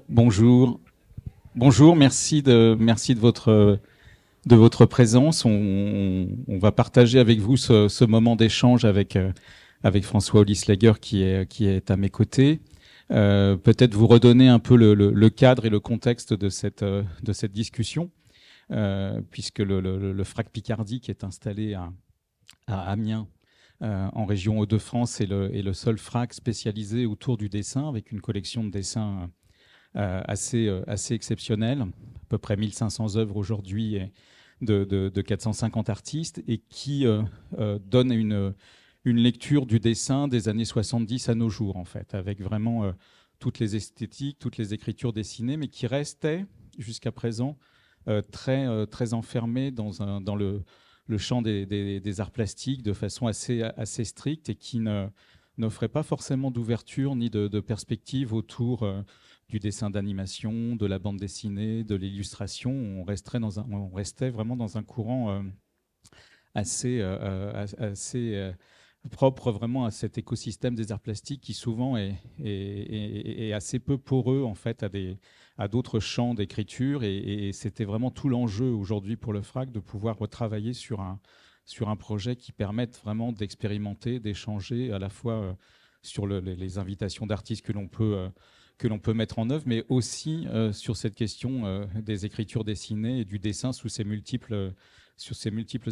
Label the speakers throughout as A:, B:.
A: Bonjour. Bonjour, merci de votre présence. On va partager avec vous ce moment d'échange avec François Olisleger qui est à mes côtés. Peut-être vous redonner un peu le cadre et le contexte de cette discussion, puisque le FRAC Picardie qui est installé à Amiens, en région Hauts-de-France, est le seul FRAC spécialisé autour du dessin, avec une collection de dessins assez exceptionnelle, à peu près 1500 œuvres aujourd'hui de 450 artistes, et qui donne une lecture du dessin des années 70 à nos jours, en fait, avec vraiment toutes les esthétiques, toutes les écritures dessinées, mais qui restait jusqu'à présent très enfermé dans le champ des arts plastiques de façon assez stricte, et qui n'offrait pas forcément d'ouverture ni de perspective autour du dessin d'animation, de la bande dessinée, de l'illustration. On restait vraiment dans un courant assez propre vraiment à cet écosystème des arts plastiques, qui souvent est assez peu poreux en fait à d'autres champs d'écriture, et c'était vraiment tout l'enjeu aujourd'hui pour le FRAC de pouvoir retravailler sur un projet qui permette vraiment d'expérimenter, d'échanger à la fois sur les invitations d'artistes que l'on peut mettre en œuvre, mais aussi sur cette question des écritures dessinées et du dessin sur ses multiples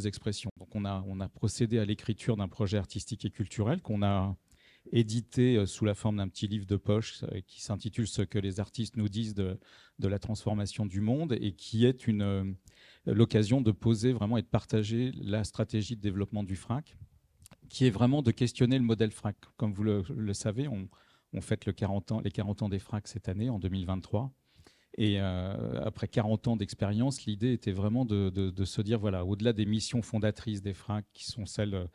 A: expressions. Donc on a procédé à l'écriture d'un projet artistique et culturel qu'on a édité sous la forme d'un petit livre de poche qui s'intitule « Ce que les artistes nous disent de la transformation du monde », et qui est l'occasion de poser vraiment et de partager la stratégie de développement du FRAC, qui est vraiment de questionner le modèle FRAC. Comme vous le savez, on fête les 40 ans des FRAC cette année, en 2023. Et après 40 ans d'expérience, l'idée était vraiment de se dire, voilà, au-delà des missions fondatrices des FRAC, qui sont celles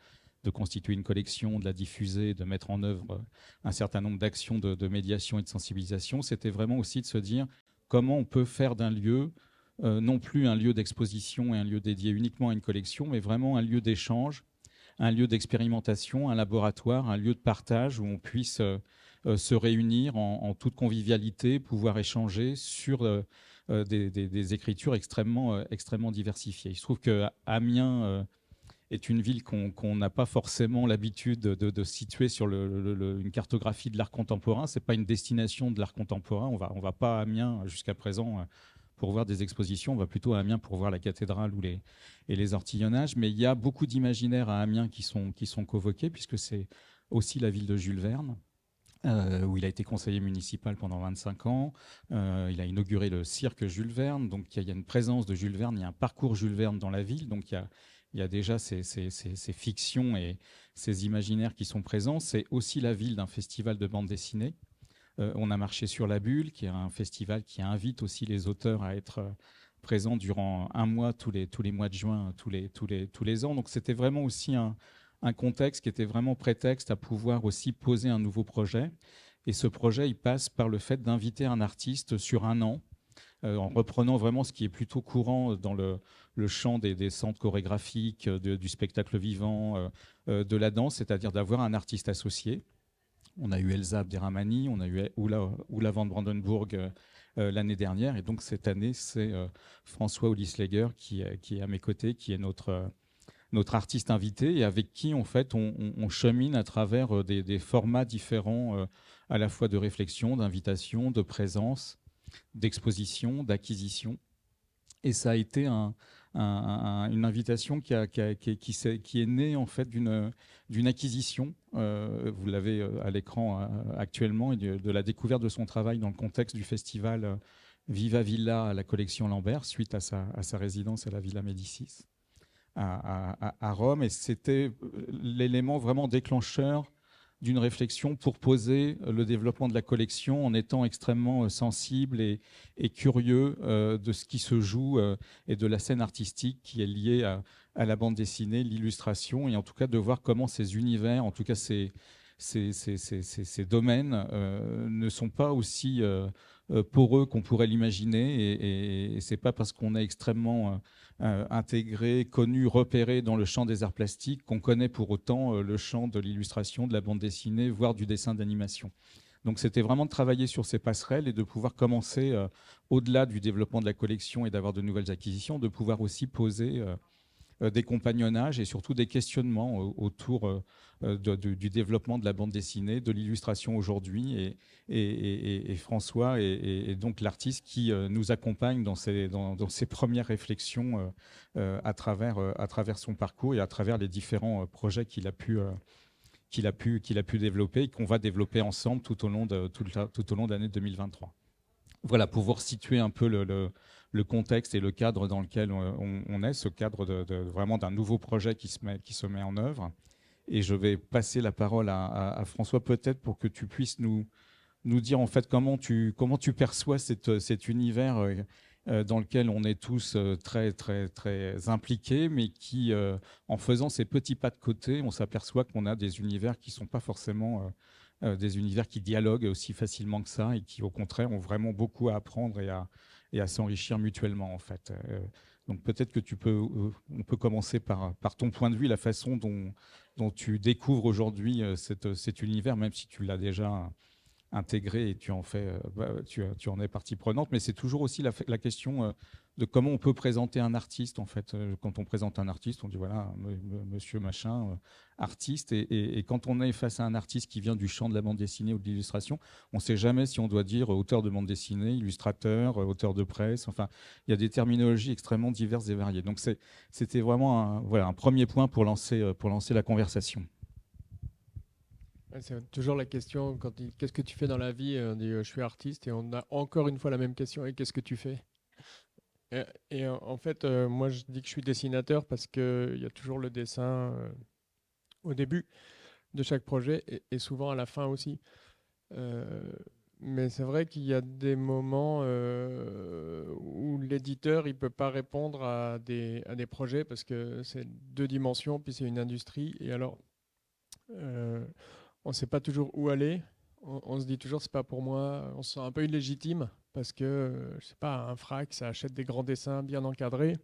A: de constituer une collection, de la diffuser, de mettre en œuvre un certain nombre d'actions de médiation et de sensibilisation, c'était vraiment aussi de se dire comment on peut faire d'un lieu, non plus un lieu d'exposition et un lieu dédié uniquement à une collection, mais vraiment un lieu d'échange, un lieu d'expérimentation, un laboratoire, un lieu de partage où on puisse se réunir en toute convivialité, pouvoir échanger sur des écritures extrêmement diversifiées. Il se trouve que Amiens est une ville qu'on n'a pas forcément l'habitude de situer sur une cartographie de l'art contemporain. Ce n'est pas une destination de l'art contemporain. On va pas à Amiens jusqu'à présent pour voir des expositions. On va plutôt à Amiens pour voir la cathédrale et les ortillonnages. Mais il y a beaucoup d'imaginaires à Amiens qui sont convoqués, puisque c'est aussi la ville de Jules Verne, où il a été conseiller municipal pendant 25 ans. Il a inauguré le cirque Jules Verne. Donc il y a une présence de Jules Verne, il y a un parcours Jules Verne dans la ville. Donc il y a déjà ces fictions et ces imaginaires qui sont présents. C'est aussi la ville d'un festival de bande dessinée. On a marché sur la Bulle, qui est un festival qui invite aussi les auteurs à être présents durant un mois, tous les mois de juin, tous les ans. Donc c'était vraiment aussi un contexte qui était vraiment prétexte à pouvoir aussi poser un nouveau projet. Et ce projet, il passe par le fait d'inviter un artiste sur un an, en reprenant vraiment ce qui est plutôt courant dans le champ des centres chorégraphiques, du spectacle vivant, de la danse, c'est-à-dire d'avoir un artiste associé. On a eu Elsa Abderrahmani, on a eu Oula van Brandenburg l'année dernière, et donc cette année, c'est François Olisleger qui est à mes côtés, qui est notre artiste invité, et avec qui en fait on chemine à travers des formats différents, à la fois de réflexion, d'invitation, de présence, d'exposition, d'acquisition. Et ça a été une invitation qui est née en fait d'une acquisition. Vous l'avez à l'écran actuellement, et de la découverte de son travail dans le contexte du festival Viva Villa à la collection Lambert, suite à sa résidence à la Villa Médicis à Rome. Et c'était l'élément vraiment déclencheur d'une réflexion pour poser le développement de la collection, en étant extrêmement sensible et curieux de ce qui se joue et de la scène artistique qui est liée à la bande dessinée, l'illustration, et en tout cas de voir comment ces univers, en tout cas ces ces domaines ne sont pas aussi poreux qu'on pourrait l'imaginer. Et ce n'est pas parce qu'on est extrêmement intégré, connu, repéré dans le champ des arts plastiques qu'on connaît pour autant le champ de l'illustration, de la bande dessinée, voire du dessin d'animation. Donc c'était vraiment de travailler sur ces passerelles et de pouvoir commencer, au-delà du développement de la collection et d'avoir de nouvelles acquisitions, de pouvoir aussi poser des compagnonnages et surtout des questionnements autour du développement de la bande dessinée, de l'illustration aujourd'hui. Et François est donc l'artiste qui nous accompagne dans ces premières réflexions à travers son parcours et à travers les différents projets qu'il a pu développer et qu'on va développer ensemble tout au long de l'année 2023. Voilà, pour vous situer un peu le contexte et le cadre dans lequel on est, ce cadre vraiment d'un nouveau projet qui se met en œuvre. Et je vais passer la parole à François, peut-être pour que tu puisses nous dire en fait comment tu perçois cet univers dans lequel on est tous très, très, très impliqués, mais qui, en faisant ces petits pas de côté, on s'aperçoit qu'on a des univers qui ne sont pas forcément des univers qui dialoguent aussi facilement que ça et qui, au contraire, ont vraiment beaucoup à apprendre et à s'enrichir mutuellement, en fait. Donc peut-être que on peut commencer par ton point de vue, la façon dont tu découvres aujourd'hui cet univers, même si tu l'as déjà intégré et tu en es partie prenante, mais c'est toujours aussi la question de comment on peut présenter un artiste, en fait. Quand on présente un artiste, on dit voilà, monsieur machin, artiste, et quand on est face à un artiste qui vient du champ de la bande dessinée ou de l'illustration, on ne sait jamais si on doit dire auteur de bande dessinée, illustrateur, auteur de presse, enfin, il y a des terminologies extrêmement diverses et variées. Donc c'était vraiment un premier point pour lancer la conversation.
B: C'est toujours la question, qu'est-ce que tu fais dans la vie? On dit je suis artiste et on a encore une fois la même question, et qu'est-ce que tu fais? Et en fait, moi je dis que je suis dessinateur parce qu'il y a toujours le dessin au début de chaque projet et souvent à la fin aussi. Mais c'est vrai qu'il y a des moments où l'éditeur il peut pas répondre à des projets parce que c'est deux dimensions, puis c'est une industrie. Et alors, on ne sait pas toujours où aller. On se dit toujours c'est pas pour moi. On se sent un peu illégitime parce que je sais pas, un frac, ça achète des grands dessins bien encadrés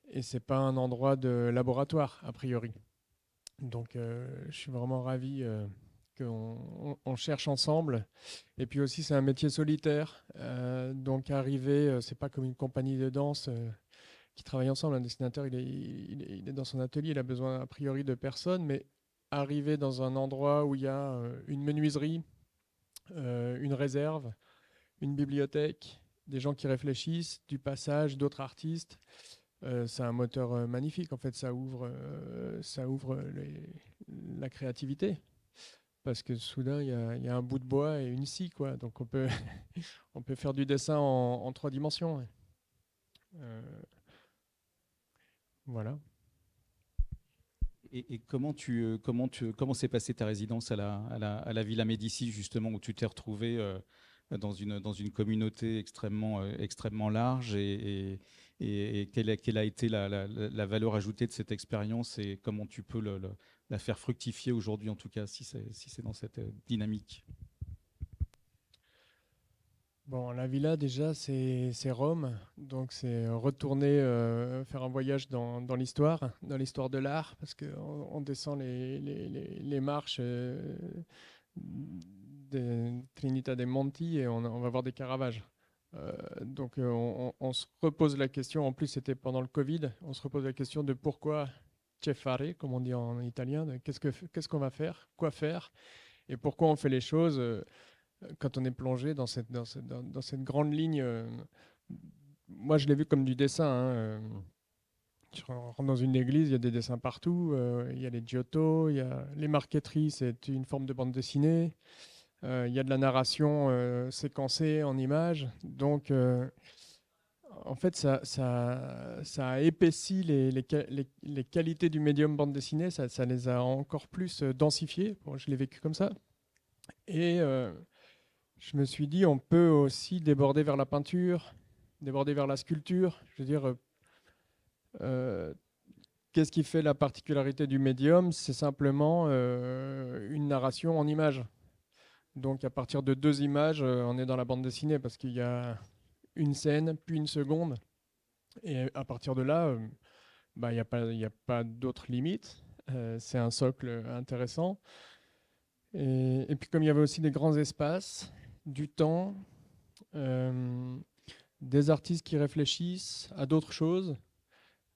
B: et c'est pas un endroit de laboratoire a priori. Donc je suis vraiment ravi qu'on cherche ensemble. Et puis aussi c'est un métier solitaire. Donc arriver, c'est pas comme une compagnie de danse qui travaille ensemble. Un dessinateur il est dans son atelier, il a besoin a priori de personne, mais arriver dans un endroit où il y a une menuiserie, une réserve, une bibliothèque, des gens qui réfléchissent, du passage, d'autres artistes, c'est un moteur magnifique. En fait, ça ouvre la créativité. Parce que soudain, il y a un bout de bois et une scie, quoi. Donc on peut, on peut faire du dessin en 3 dimensions. Voilà.
A: Et comment s'est passée ta résidence à la Villa Médicis, justement, où tu t'es retrouvé dans une communauté extrêmement large et quelle a été la valeur ajoutée de cette expérience et comment tu peux la faire fructifier aujourd'hui, en tout cas, si c'est dans cette dynamique.
B: Bon, la villa, déjà, c'est Rome. Donc, c'est retourner faire un voyage dans l'histoire de l'art, parce qu'on descend les marches de Trinità dei Monti et on va voir des Caravages. Donc, on se repose la question, en plus, c'était pendant le Covid, on se repose la question de pourquoi che fare, comme on dit en italien, qu'est-ce qu'on va faire, quoi faire, et pourquoi on fait les choses. Quand on est plongé dans cette grande ligne, moi je l'ai vu comme du dessin. Je rentre dans une église, il y a des dessins partout, il y a les Giotto, il y a les marqueteries, c'est une forme de bande dessinée, il y a de la narration séquencée en images. Donc en fait, ça a épaissi les qualités du médium bande dessinée, ça les a encore plus densifiées. Bon, je l'ai vécu comme ça. Et je me suis dit, on peut aussi déborder vers la peinture, déborder vers la sculpture. Je veux dire, qu'est-ce qui fait la particularité du médium? C'est simplement une narration en images. Donc à partir de 2 images, on est dans la bande dessinée parce qu'il y a une scène, puis une seconde. Et à partir de là, il n'y a pas d'autres limites. C'est un socle intéressant. Et puis comme il y avait aussi des grands espaces, du temps, des artistes qui réfléchissent à d'autres choses,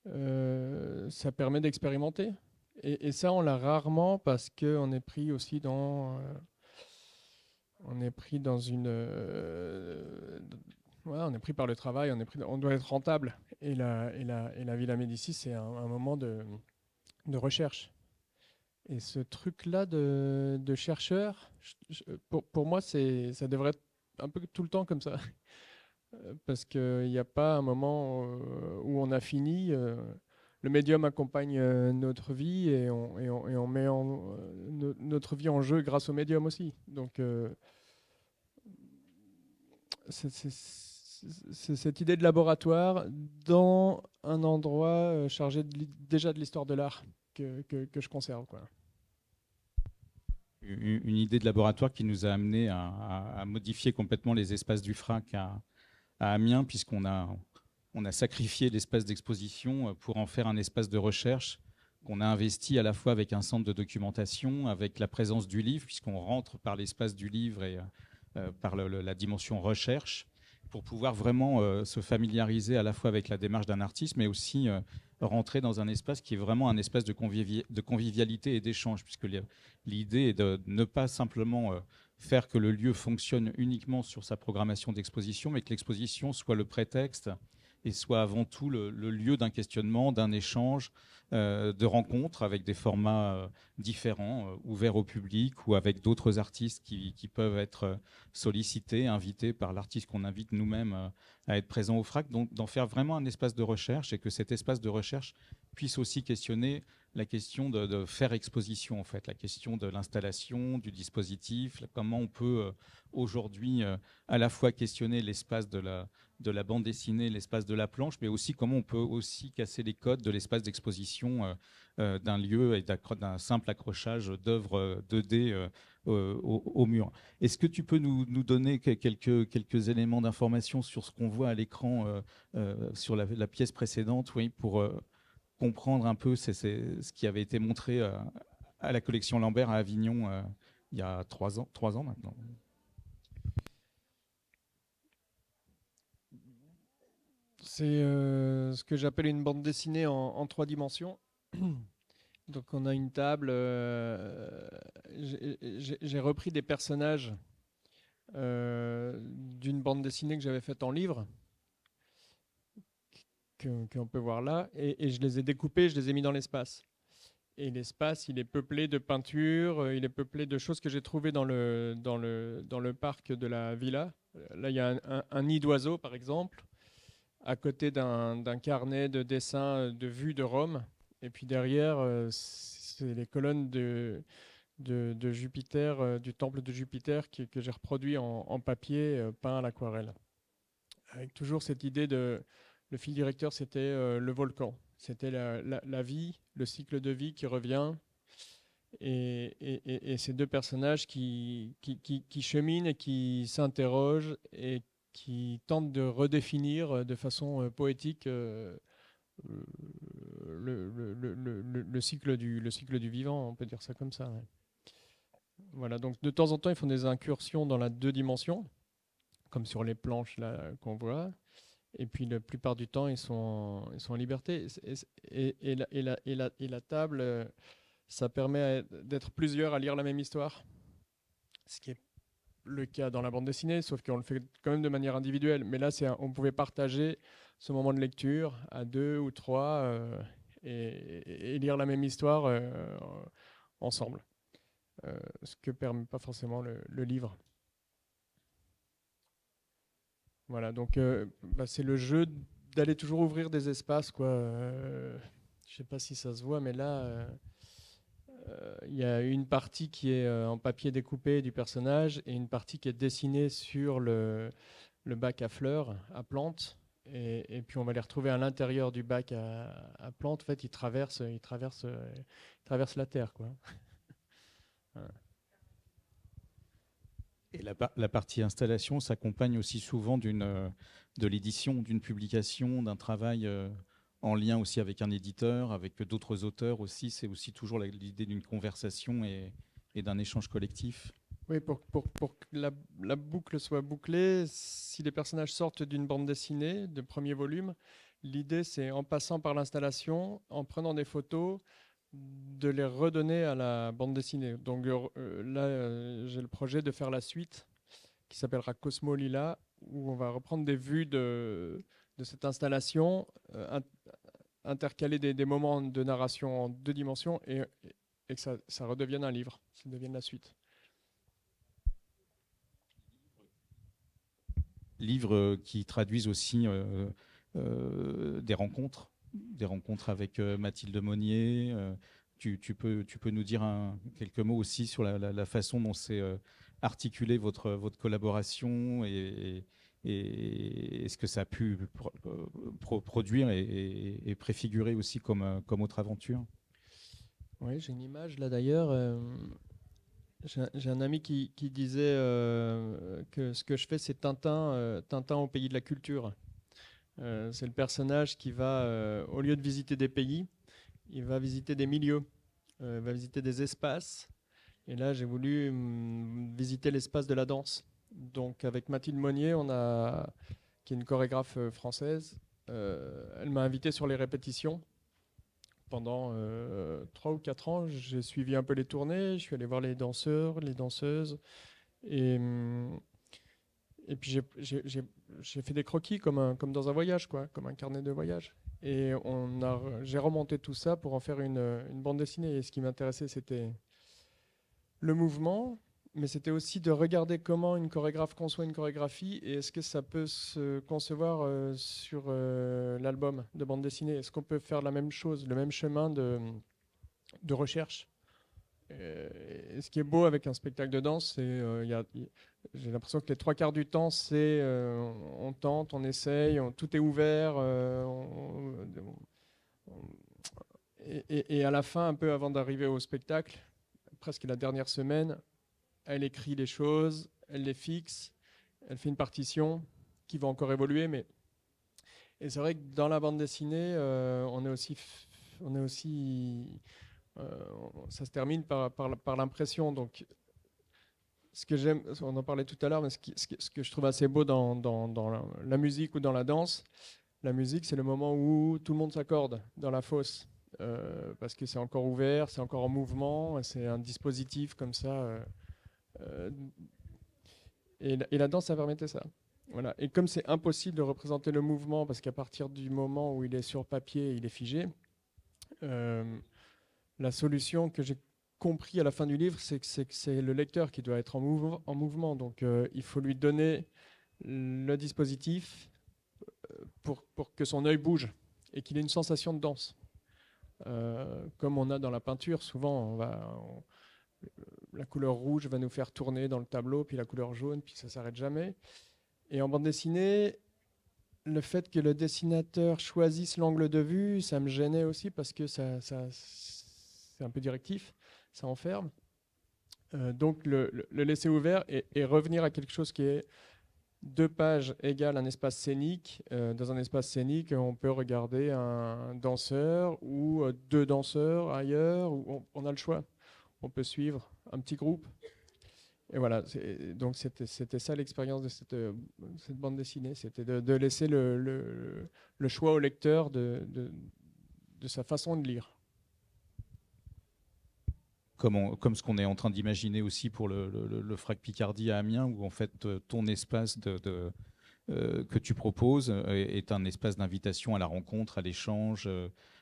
B: ça permet d'expérimenter. Et ça, on l'a rarement parce qu'on est pris aussi dans... on est pris dans une... on est pris par le travail, on doit être rentable. Et la Villa Médicis, c'est un moment de recherche. Et ce truc-là de chercheur, pour moi, ça devrait être un peu tout le temps comme ça. Parce qu'il n'y a pas un moment où on a fini. Le médium accompagne notre vie et on met notre vie en jeu grâce au médium aussi. Donc, c'est cette idée de laboratoire dans un endroit chargé déjà de l'histoire de l'art que je conserve, quoi.
A: Une idée de laboratoire qui nous a amené à modifier complètement les espaces du FRAC à Amiens, puisqu'on a sacrifié l'espace d'exposition pour en faire un espace de recherche qu'on a investi à la fois avec un centre de documentation, avec la présence du livre, puisqu'on rentre par l'espace du livre et par la dimension recherche, pour pouvoir vraiment se familiariser à la fois avec la démarche d'un artiste, mais aussi rentrer dans un espace qui est vraiment un espace de convivialité et d'échange, puisque l'idée est de ne pas simplement faire que le lieu fonctionne uniquement sur sa programmation d'exposition, mais que l'exposition soit le prétexte et soit avant tout le lieu d'un questionnement, d'un échange, de rencontres avec des formats différents, ouverts au public ou avec d'autres artistes qui peuvent être sollicités, invités par l'artiste qu'on invite nous-mêmes à être présent au FRAC, donc d'en faire vraiment un espace de recherche et que cet espace de recherche puisse aussi questionner la question de faire exposition, en fait, la question de l'installation, du dispositif, comment on peut aujourd'hui à la fois questionner l'espace de la bande dessinée, l'espace de la planche, mais aussi comment on peut aussi casser les codes de l'espace d'exposition d'un lieu et d'un simple accrochage d'œuvres 2D au mur. Est-ce que tu peux nous donner quelques éléments d'information sur ce qu'on voit à l'écran sur la pièce précédente, oui, pour comprendre un peu ce qui avait été montré à la collection Lambert à Avignon il y a 3 ans maintenant.
B: C'est ce que j'appelle une bande dessinée en 3 dimensions. Donc on a une table. J'ai repris des personnages d'une bande dessinée que j'avais faite en livre, qu'on peut voir là, et je les ai découpés, je les ai mis dans l'espace. Et l'espace, il est peuplé de peintures, il est peuplé de choses que j'ai trouvées dans le parc de la villa. Là, il y a un nid d'oiseau, par exemple, à côté d'un carnet de dessins de vues de Rome. Et puis derrière, c'est les colonnes de Jupiter, du temple de Jupiter que j'ai reproduit en papier peint à l'aquarelle. Avec toujours cette idée le fil directeur, c'était le volcan. C'était la vie, le cycle de vie qui revient. Et ces 2 personnages qui cheminent et qui s'interrogent et qui tentent de redéfinir de façon poétique le cycle du vivant, on peut dire ça comme ça. Ouais. Voilà, donc de temps en temps, ils font des incursions dans la 2 dimensions, comme sur les planches là qu'on voit. Et puis la plupart du temps, ils sont en liberté. Et la table, ça permet d'être plusieurs à lire la même histoire, ce qui est le cas dans la bande dessinée, sauf qu'on le fait quand même de manière individuelle. Mais là, on pouvait partager ce moment de lecture à 2 ou 3 et lire la même histoire ensemble, ce que permet pas forcément le livre. Voilà, donc c'est le jeu d'aller toujours ouvrir des espaces, quoi. Je sais pas si ça se voit, mais là, il y a une partie qui est en papier découpé du personnage et une partie qui est dessinée sur le bac à fleurs, à plantes. Et puis on va les retrouver à l'intérieur du bac à plantes. En fait, ils traversent la terre, quoi. Voilà.
A: Et la partie installation s'accompagne aussi souvent de l'édition, d'une publication, d'un travail en lien aussi avec un éditeur, avec d'autres auteurs aussi. C'est aussi toujours l'idée d'une conversation et d'un échange collectif.
B: Oui, pour que la boucle soit bouclée, si les personnages sortent d'une bande dessinée de premier volume, l'idée c'est en passant par l'installation, en prenant des photos, de les redonner à la bande dessinée. Donc là, j'ai le projet de faire la suite qui s'appellera Cosmo Lila, où on va reprendre des vues de cette installation, intercaler des moments de narration en 2 dimensions et que ça redevienne un livre, ça devienne la suite.
A: Livres qui traduisent aussi des rencontres avec Mathilde Monnier. Tu peux nous dire quelques mots aussi sur la façon dont s'est articulée votre collaboration et ce que ça a pu produire et préfigurer aussi comme autre aventure.
B: Oui, j'ai une image là d'ailleurs. J'ai un ami qui disait que ce que je fais, c'est Tintin au pays de la culture. C'est le personnage qui va, au lieu de visiter des pays, il va visiter des milieux, il va visiter des espaces. Et là, j'ai voulu visiter l'espace de la danse. Donc, avec Mathilde Monnier, qui est une chorégraphe française, elle m'a invité sur les répétitions. Pendant 3 ou 4 ans, j'ai suivi un peu les tournées, je suis allé voir les danseurs, les danseuses. Et, et puis j'ai fait des croquis comme dans un voyage, quoi, comme un carnet de voyage. Et j'ai remonté tout ça pour en faire une bande dessinée. Et ce qui m'intéressait, c'était le mouvement, mais c'était aussi de regarder comment une chorégraphe conçoit une chorégraphie et est-ce que ça peut se concevoir sur l'album de bande dessinée. Est-ce qu'on peut faire la même chose, le même chemin de recherche. Et ce qui est beau avec un spectacle de danse, c'est j'ai l'impression que les 3/4 du temps, c'est on tente, on essaye, tout est ouvert. Et à la fin, un peu avant d'arriver au spectacle, presque la dernière semaine, elle écrit les choses, elle les fixe, elle fait une partition qui va encore évoluer. Et c'est vrai que dans la bande dessinée, ça se termine par l'impression. Donc, ce que j'aime, on en parlait tout à l'heure, mais ce que je trouve assez beau dans la musique ou dans la danse, la musique, c'est le moment où tout le monde s'accorde dans la fosse. Parce que c'est encore ouvert, c'est encore en mouvement, c'est un dispositif comme ça. Et la danse, ça permettait ça. Voilà. Et comme c'est impossible de représenter le mouvement, parce qu'à partir du moment où il est sur papier, il est figé, la solution que j'ai compris à la fin du livre, c'est que c'est le lecteur qui doit être en mouvement. Donc il faut lui donner le dispositif pour que son œil bouge et qu'il ait une sensation de danse. Comme on a dans la peinture, souvent la couleur rouge va nous faire tourner dans le tableau, puis la couleur jaune, puis ça s'arrête jamais. Et en bande dessinée, le fait que le dessinateur choisisse l'angle de vue, ça me gênait aussi parce que c'est un peu directif, ça enferme. Donc le laisser ouvert et revenir à quelque chose qui est 2 pages égale un espace scénique. Dans un espace scénique, on peut regarder un danseur ou 2 danseurs ailleurs, où on a le choix. On peut suivre un petit groupe. Et voilà, donc c'était ça l'expérience de cette bande dessinée, c'était de laisser le choix au lecteur de sa façon de lire.
A: Comme ce qu'on est en train d'imaginer aussi pour le FRAC Picardie à Amiens, où en fait ton espace que tu proposes est un espace d'invitation à la rencontre, à l'échange,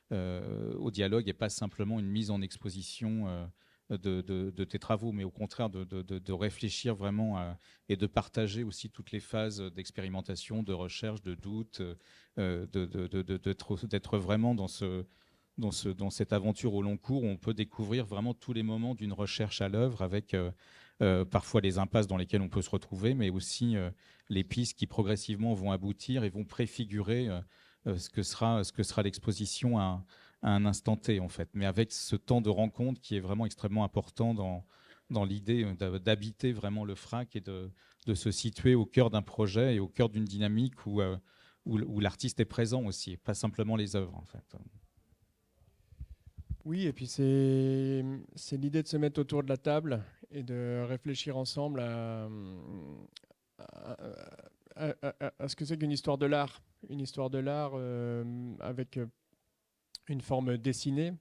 A: au dialogue, et pas simplement une mise en exposition de tes travaux, mais au contraire de réfléchir vraiment et de partager aussi toutes les phases d'expérimentation, de recherche, de doute, d'être vraiment dans cette aventure au long cours où on peut découvrir vraiment tous les moments d'une recherche à l'œuvre avec parfois les impasses dans lesquelles on peut se retrouver, mais aussi les pistes qui progressivement vont aboutir et vont préfigurer ce que sera l'exposition à un instant T, en fait. Mais avec ce temps de rencontre qui est vraiment extrêmement important dans l'idée d'habiter vraiment le FRAC et de se situer au cœur d'un projet et au cœur d'une dynamique où l'artiste est présent aussi, pas simplement les œuvres, en fait.
B: Oui, et puis c'est l'idée de se mettre autour de la table et de réfléchir ensemble à ce que c'est qu'une histoire de l'art. Une histoire de l'art avec une forme dessinée,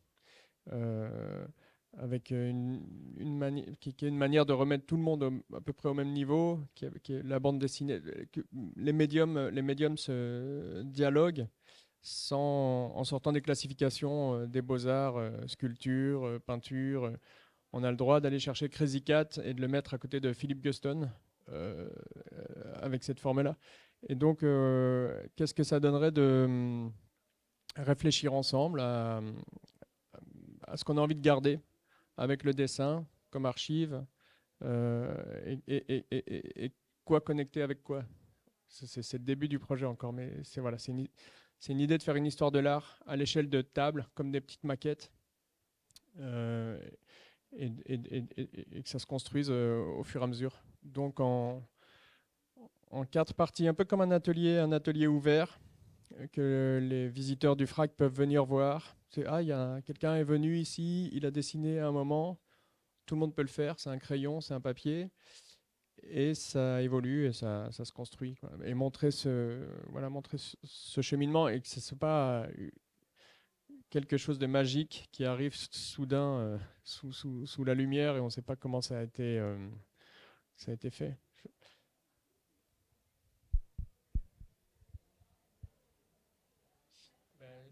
B: avec qui est une manière de remettre tout le monde à peu près au même niveau, qui est la bande dessinée. Les médiums se dialoguent en sortant des classifications des beaux-arts, sculpture, peinture. On a le droit d'aller chercher Crazy Cat et de le mettre à côté de Philip Guston avec cette forme-là. Et donc, qu'est-ce que ça donnerait de réfléchir ensemble à ce qu'on a envie de garder avec le dessin comme archive et quoi connecter avec quoi. C'est le début du projet encore, mais c'est une idée de faire une histoire de l'art à l'échelle de tables, comme des petites maquettes, et que ça se construise au fur et à mesure. Donc en 4 parties, un peu comme un atelier ouvert, que les visiteurs du FRAC peuvent venir voir. Quelqu'un est venu ici, il a dessiné à un moment, tout le monde peut le faire, c'est un crayon, c'est un papier, et ça évolue et ça se construit, quoi. Et montrer ce cheminement et que ce n'est pas quelque chose de magique qui arrive soudain sous la lumière et on ne sait pas comment ça a été fait.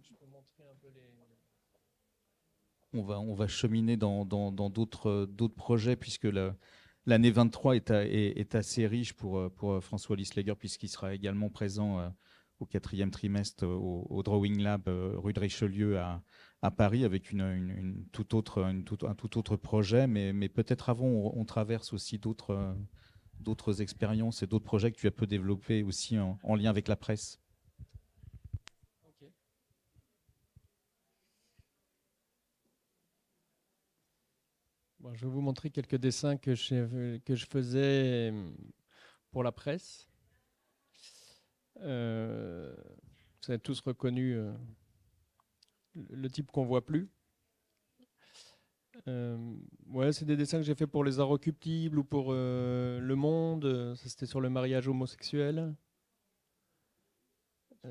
B: Je peux montrer un peu
A: On va cheminer dans d'autres projets, puisque l'année 23 est assez riche pour François Lisleger, puisqu'il sera également présent au 4e trimestre au Drawing Lab rue de Richelieu à Paris, avec un tout autre projet. Mais peut-être avant, on traverse aussi d'autres expériences et d'autres projets que tu as peu développés aussi en lien avec la presse.
B: Bon, je vais vous montrer quelques dessins que je faisais pour la presse. Vous avez tous reconnu le type qu'on voit plus. Ouais, c'est des dessins que j'ai fait pour les Inrecuptibles ou pour Le Monde. Ça, c'était sur le mariage homosexuel.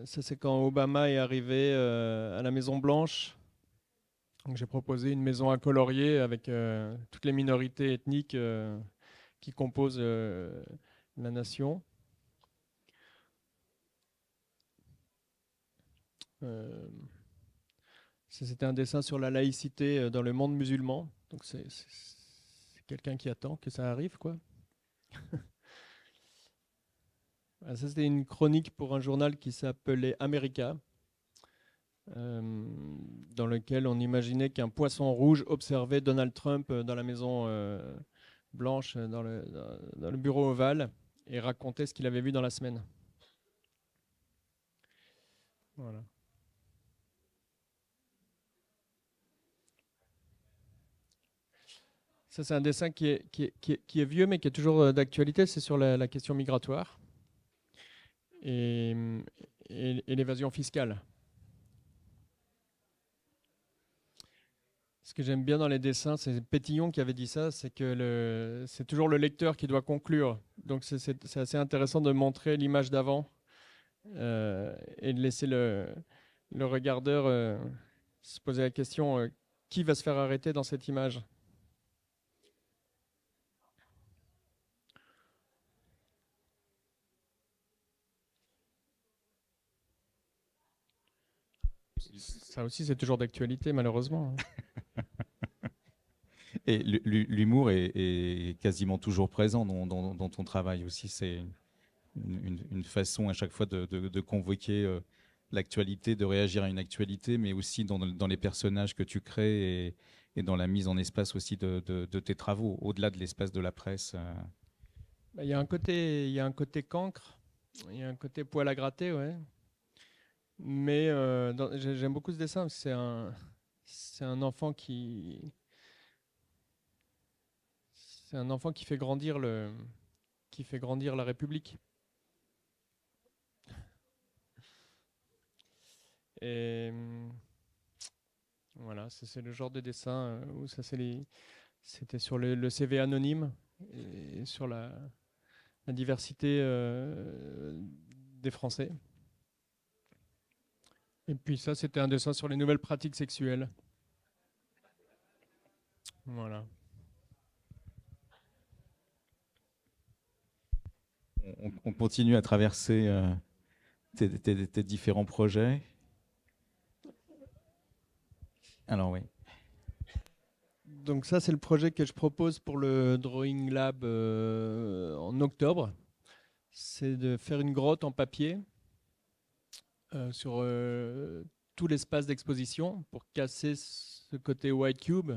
B: Ça, c'est quand Obama est arrivé à la Maison Blanche. J'ai proposé une maison à colorier avec toutes les minorités ethniques qui composent la nation. C'était un dessin sur la laïcité dans le monde musulman. Donc c'est quelqu'un qui attend que ça arrive, quoi. Ça, c'était une chronique pour un journal qui s'appelait America, dans lequel on imaginait qu'un poisson rouge observait Donald Trump dans la Maison Blanche, dans le bureau ovale, et racontait ce qu'il avait vu dans la semaine. Voilà. Ça, c'est un dessin qui est vieux, mais qui est toujours d'actualité. C'est sur la question migratoire et l'évasion fiscale. Ce que j'aime bien dans les dessins, c'est Pétillon qui avait dit ça, c'est que c'est toujours le lecteur qui doit conclure. Donc c'est assez intéressant de montrer l'image d'avant et de laisser le regardeur se poser la question qui va se faire arrêter dans cette image. Ça aussi, c'est toujours d'actualité, malheureusement.
A: Et l'humour est quasiment toujours présent dans ton travail aussi. C'est une façon à chaque fois de convoquer l'actualité, de réagir à une actualité, mais aussi dans les personnages que tu crées dans la mise en espace aussi de tes travaux, au-delà de l'espace de la presse.
B: Il y a un côté cancre, il y a un côté poil à gratter, ouais. Mais j'aime beaucoup ce dessin. C'est un enfant qui fait grandir la République. Et voilà, c'est le genre de dessin où c'était sur le CV anonyme et sur la diversité des Français. Et puis ça, c'était un dessin sur les nouvelles pratiques sexuelles. Voilà.
A: On continue à traverser tes différents projets. Alors oui.
B: Donc ça, c'est le projet que je propose pour le Drawing Lab en octobre. C'est de faire une grotte en papier sur tout l'espace d'exposition pour casser ce côté white cube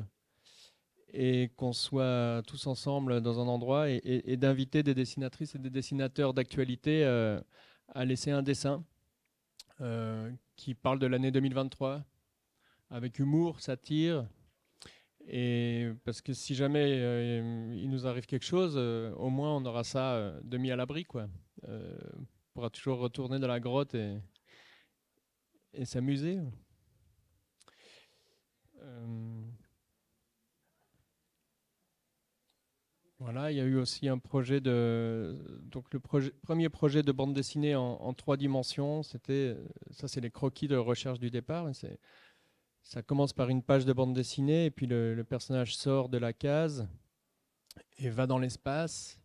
B: et qu'on soit tous ensemble dans un endroit et d'inviter des dessinatrices et des dessinateurs d'actualité à laisser un dessin qui parle de l'année 2023 avec humour, satire. Et parce que si jamais il nous arrive quelque chose, au moins on aura ça de mis à l'abri, quoi. On pourra toujours retourner dans la grotte et s'amuser. Voilà, il y a eu aussi un projet donc premier projet de bande dessinée en 3 dimensions. Ça, c'est les croquis de recherche du départ. Ça commence par une page de bande dessinée et puis le personnage sort de la case et va dans l'espace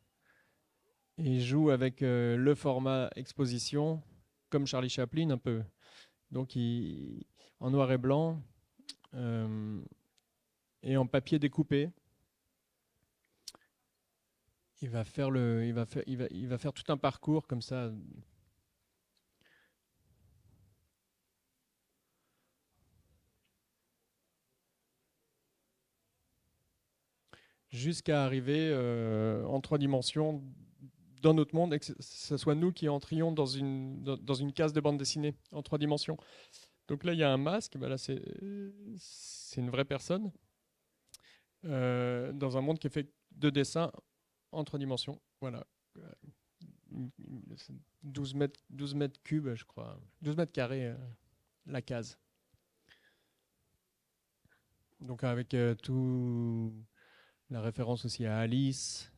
B: et joue avec le format exposition, comme Charlie Chaplin un peu. Donc en noir et blanc et en papier découpé. Il va faire tout un parcours comme ça. Jusqu'à arriver en 3 dimensions dans notre monde et que ce soit nous qui entrions dans une case de bande dessinée en 3 dimensions. Donc là, il y a un masque. Ben là, c'est une vraie personne dans un monde qui est fait de dessins en 3 dimensions. Voilà. 12 mètres cubes, je crois. 12 mètres carrés, la case. Donc avec tout la référence aussi à Alice.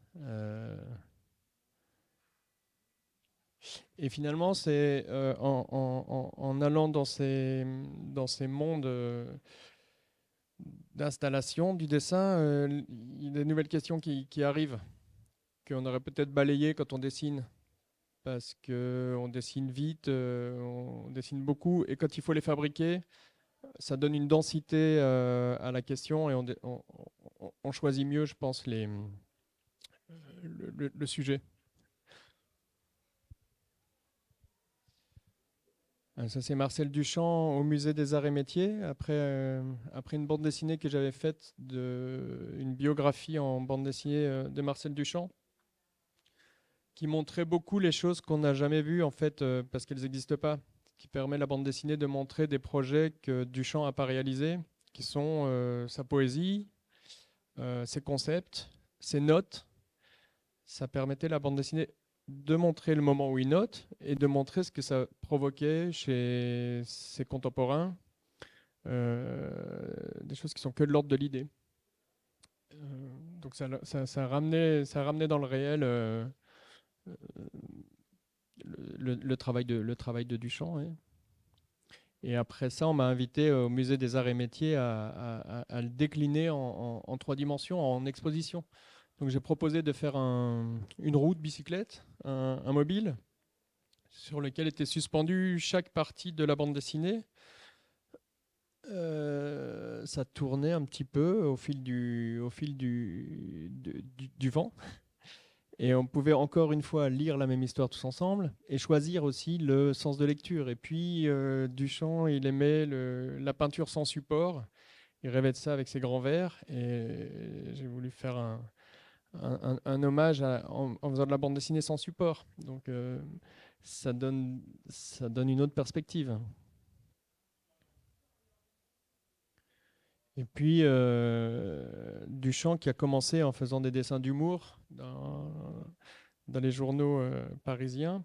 B: Et finalement, c'est en allant dans ces mondes d'installation du dessin, il y a des nouvelles questions qui arrivent, qu'on aurait peut-être balayées quand on dessine. Parce qu'on dessine vite, on dessine beaucoup, et quand il faut les fabriquer, ça donne une densité à la question, et on choisit mieux, je pense, le sujet. Ça, c'est Marcel Duchamp au Musée des Arts et Métiers, après une bande dessinée que j'avais faite, une biographie en bande dessinée de Marcel Duchamp, qui montrait beaucoup les choses qu'on n'a jamais vues, en fait, parce qu'elles n'existent pas, qui permet la bande dessinée de montrer des projets que Duchamp n'a pas réalisés, qui sont sa poésie, ses concepts, ses notes. Ça permettait la bande dessinée de montrer le moment où il note et de montrer ce que ça provoquait chez ses contemporains, des choses qui sont que de l'ordre de l'idée. Donc ça ramenait dans le réel le travail de Duchamp. Ouais. Et après ça, on m'a invité au Musée des Arts et Métiers à le décliner en 3 dimensions, en exposition. Donc j'ai proposé de faire une roue de bicyclette, un mobile, sur lequel était suspendue chaque partie de la bande dessinée. Ça tournait un petit peu au fil du vent. Et on pouvait encore une fois lire la même histoire tous ensemble et choisir aussi le sens de lecture. Et puis Duchamp, il aimait la peinture sans support. il rêvait de ça avec ses grands verres. Et j'ai voulu faire un hommage en faisant de la bande dessinée sans support. Donc ça donne une autre perspective. Et puis Duchamp qui a commencé en faisant des dessins d'humour dans les journaux parisiens,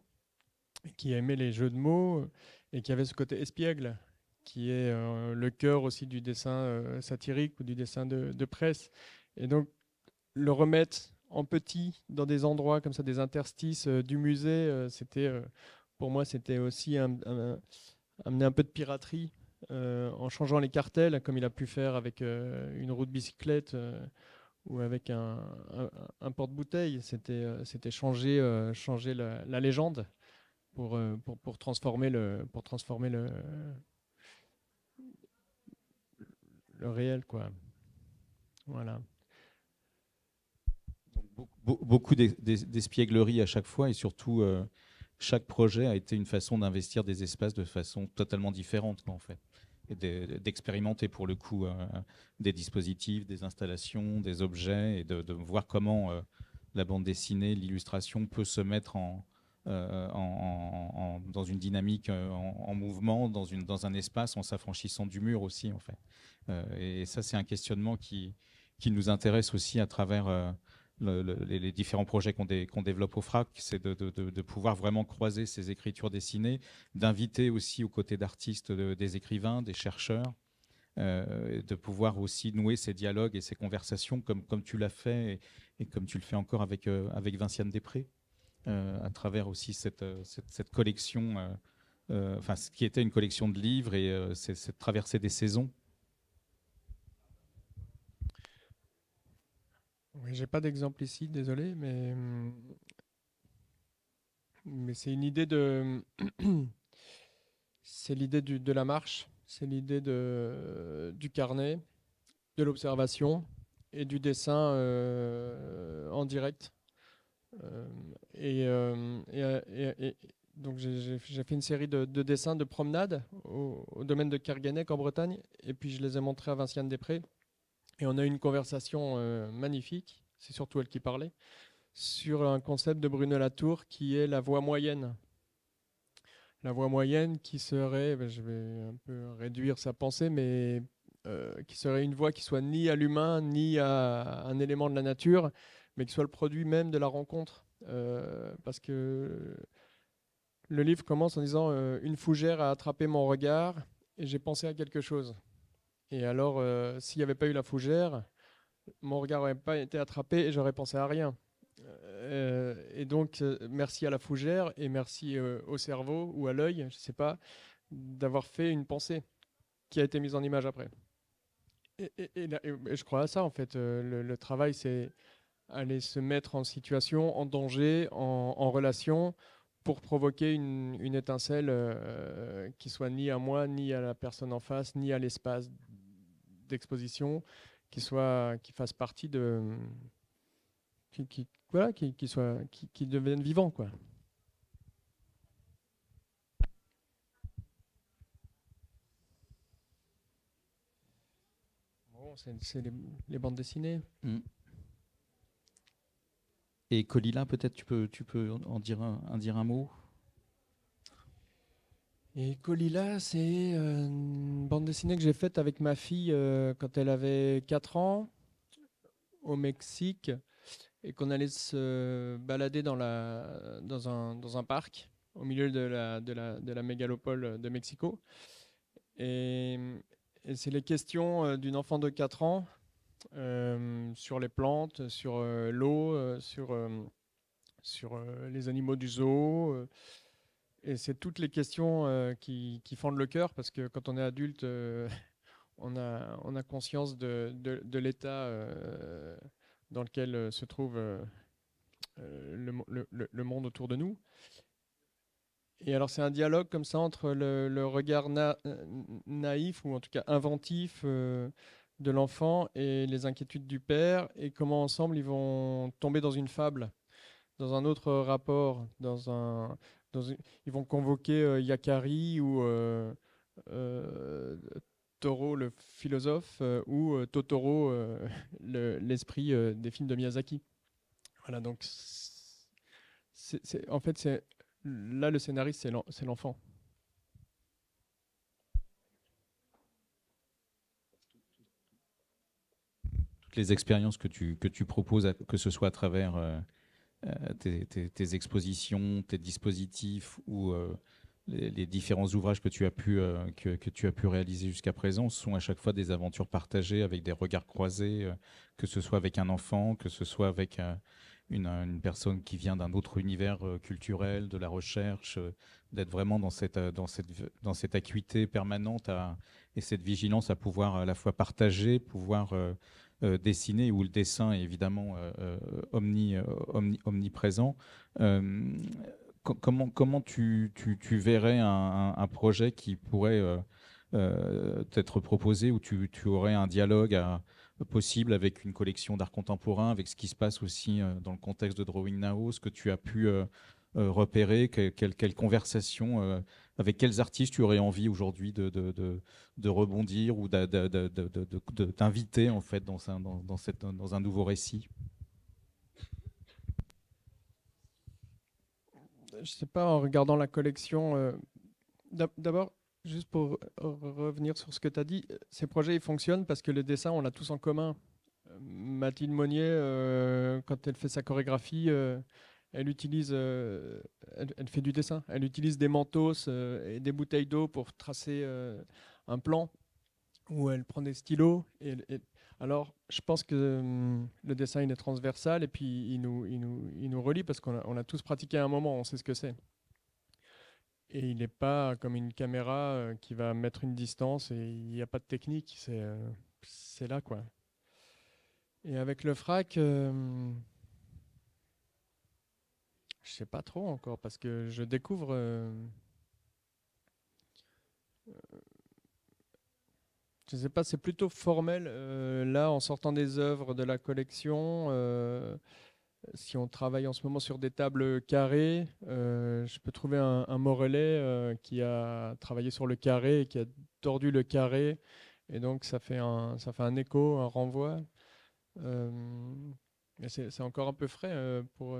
B: qui aimait les jeux de mots et qui avait ce côté espiègle, qui est le cœur aussi du dessin satirique ou du dessin de presse. Et donc le remettre en petit dans des endroits comme ça, des interstices du musée, pour moi c'était aussi amener un peu de piraterie en changeant les cartels, comme il a pu faire avec une roue de bicyclette ou avec un porte-bouteille. C'était changer la légende pour transformer le réel, quoi. Voilà.
A: Beaucoup d'espièglerie à chaque fois, et surtout chaque projet a été une façon d'investir des espaces de façon totalement différente, en fait, et d'expérimenter pour le coup des dispositifs, des installations, des objets, et de voir comment la bande dessinée, l'illustration peut se mettre dans une dynamique en mouvement, dans un espace, en s'affranchissant du mur aussi, en fait. Et ça, c'est un questionnement qui nous intéresse aussi à travers les différents projets qu'on développe au FRAC, c'est de pouvoir vraiment croiser ces écritures dessinées, d'inviter aussi aux côtés d'artistes des écrivains, des chercheurs, de pouvoir aussi nouer ces dialogues et ces conversations comme tu l'as fait et comme tu le fais encore avec Vinciane Després, à travers aussi cette collection, enfin ce qui était une collection de livres et cette traversée des saisons.
B: Oui, j'ai pas d'exemple ici, désolé, mais c'est une idée c'est l'idée de la marche, c'est l'idée du carnet, de l'observation et du dessin en direct. Euh, et donc j'ai fait une série de dessins de promenade au domaine de Kerguenec en Bretagne, et puis je les ai montrés à Vinciane Després. Et on a eu une conversation magnifique, c'est surtout elle qui parlait, sur un concept de Bruno Latour qui est la voie moyenne. La voie moyenne qui serait, je vais un peu réduire sa pensée, mais qui serait une voie qui soit ni à l'humain, ni à un élément de la nature, mais qui soit le produit même de la rencontre. Parce que le livre commence en disant une fougère a attrapé mon regard et j'ai pensé à quelque chose. Et alors, s'il n'y avait pas eu la fougère, mon regard n'aurait pas été attrapé et j'aurais pensé à rien. Et donc, merci à la fougère et merci au cerveau ou à l'œil, je ne sais pas, d'avoir fait une pensée qui a été mise en image après. Et je crois à ça, en fait. Le travail, c'est aller se mettre en situation, en danger, en relation, pour provoquer une étincelle qui soit ni à moi, ni à la personne en face, ni à l'espace d'exposition, qui fasse partie voilà, qui devienne vivant, quoi. Bon, c'est les bandes dessinées.
A: Mm. Et Colila, peut-être tu peux en dire un mot.
B: Et Colila, c'est une bande dessinée que j'ai faite avec ma fille quand elle avait 4 ans au Mexique, et qu'on allait se balader dans un parc au milieu de la mégalopole de Mexico. Et, et c'est les questions d'une enfant de 4 ans sur les plantes, sur l'eau, sur les animaux du zoo. Et c'est toutes les questions qui fendent le cœur, parce que quand on est adulte, on a conscience de l'état dans lequel se trouve le monde autour de nous. Et alors c'est un dialogue comme ça entre le regard naïf, ou en tout cas inventif, de l'enfant et les inquiétudes du père, et comment ensemble ils vont tomber dans une fable, dans un autre rapport, ils vont convoquer Yakari ou Toro, le philosophe, ou Totoro, l'esprit des films de Miyazaki. Voilà, donc en fait, là, le scénariste, c'est l'enfant.
A: Toutes les expériences que tu proposes, que ce soit à travers tes expositions, tes dispositifs ou les différents ouvrages que tu as pu réaliser jusqu'à présent sont à chaque fois des aventures partagées avec des regards croisés, que ce soit avec un enfant, que ce soit avec une personne qui vient d'un autre univers culturel, de la recherche, d'être vraiment dans cette acuité permanente et cette vigilance à pouvoir à la fois partager, pouvoir dessiner, où le dessin est évidemment omniprésent. Comment tu verrais un projet qui pourrait être proposé, où tu aurais un dialogue possible avec une collection d'art contemporain, avec ce qui se passe aussi dans le contexte de Drawing Now, ce que tu as pu repérer, quelle conversation, avec quels artistes tu aurais envie aujourd'hui de rebondir ou d'inviter en fait dans un nouveau récit?
B: Je sais pas, en regardant la collection, d'abord, juste pour revenir sur ce que tu as dit, ces projets ils fonctionnent parce que le dessin, on l'a tous en commun. Mathilde Monnier, quand elle fait sa chorégraphie, elle utilise, elle fait du dessin. Elle utilise des mentos et des bouteilles d'eau pour tracer un plan, où elle prend des stylos. Alors, je pense que le dessin il est transversal et puis il nous relie parce qu'on a tous pratiqué à un moment, on sait ce que c'est. Et il n'est pas comme une caméra qui va mettre une distance et il n'y a pas de technique, c'est là quoi. Et avec le frac, je sais pas trop encore parce que je découvre. Je sais pas, c'est plutôt formel là en sortant des œuvres de la collection. Si on travaille en ce moment sur des tables carrées, je peux trouver un Morellet qui a travaillé sur le carré et qui a tordu le carré. Et donc ça fait un écho, un renvoi. Mais c'est encore un peu frais pour.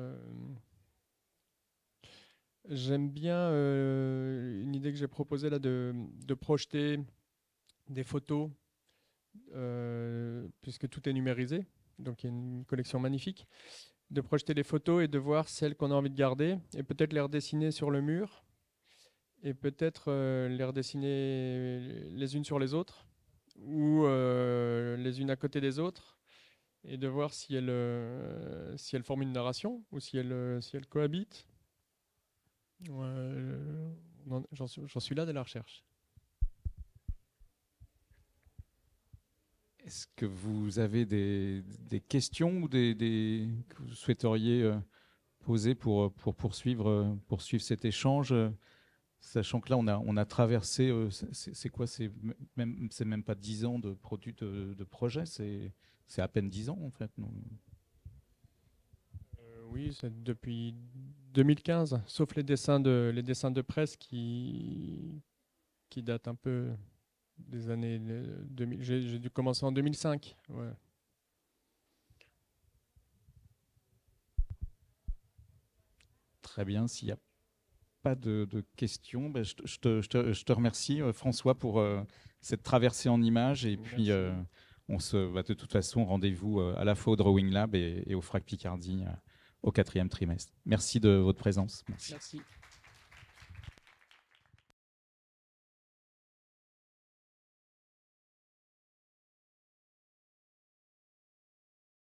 B: J'aime bien une idée que j'ai proposée là de projeter des photos, puisque tout est numérisé. Donc il y a une collection magnifique. De projeter les photos et de voir celles qu'on a envie de garder et peut-être les redessiner sur le mur et peut-être les redessiner les unes sur les autres ou les unes à côté des autres et de voir si elles forment une narration ou si elles cohabitent. J'en suis là de la recherche.
A: Est-ce que vous avez des questions ou que vous souhaiteriez poser pour poursuivre cet échange, sachant que là, on a traversé, c'est quoi, c'est même pas 10 ans de produit de projet, c'est à peine 10 ans en fait. Non.
B: Oui, c'est depuis 2015, sauf les dessins de presse qui datent un peu des années 2000. J'ai dû commencer en 2005. Ouais.
A: Très bien, s'il n'y a pas de questions, ben, je te remercie François pour cette traversée en images et puis on se va de toute façon rendez-vous à la fois au Drawing Lab et au Frac Picardie au 4e trimestre. Merci de votre présence.
B: Merci.